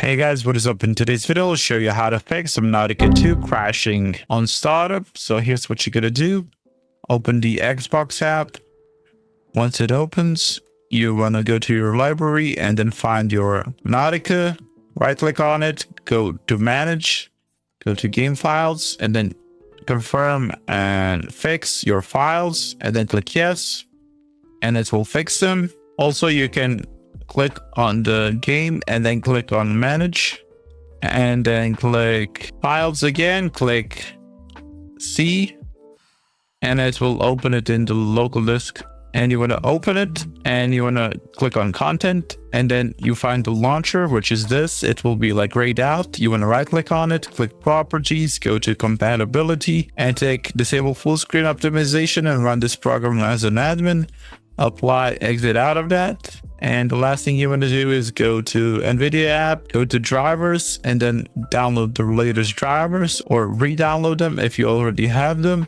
Hey guys, what is up? In today's video, I'll show you how to fix Subnautica 2 crashing on startup. So here's what you're gonna do. Open the Xbox app. Once it opens, you wanna go to your library and then find your Subnautica. Right click on it, go to manage, go to game files, and then confirm and fix your files, and then click yes, and it will fix them. Also, you can click on the game and then click on manage, and then click files again, click C, and it will open it in the local disk. And you want to open it and you want to click on content, and then you find the launcher, which is this. It will be like grayed out. You want to right click on it, click properties, go to compatibility, and take disable full screen optimization and run this program as an admin. Apply, exit out of that. And the last thing you want to do is go to NVIDIA app, go to drivers, and then download the latest drivers or re-download them if you already have them.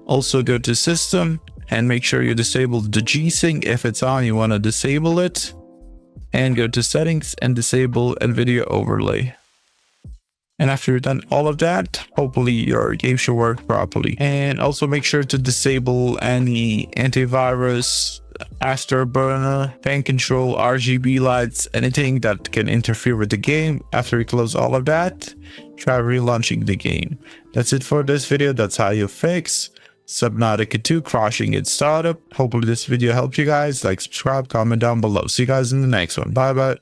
Also go to system and make sure you disable the G-Sync. If it's on, you want to disable it. And go to settings and disable NVIDIA overlay. And after you've done all of that, hopefully your game should work properly. And also make sure to disable any antivirus, afterburner, fan control, RGB lights, anything that can interfere with the game. After you close all of that, try relaunching the game. That's it for this video. That's how you fix Subnautica 2 crashing its startup. Hopefully this video helped you guys. Like, subscribe, comment down below. See you guys in the next one. Bye bye.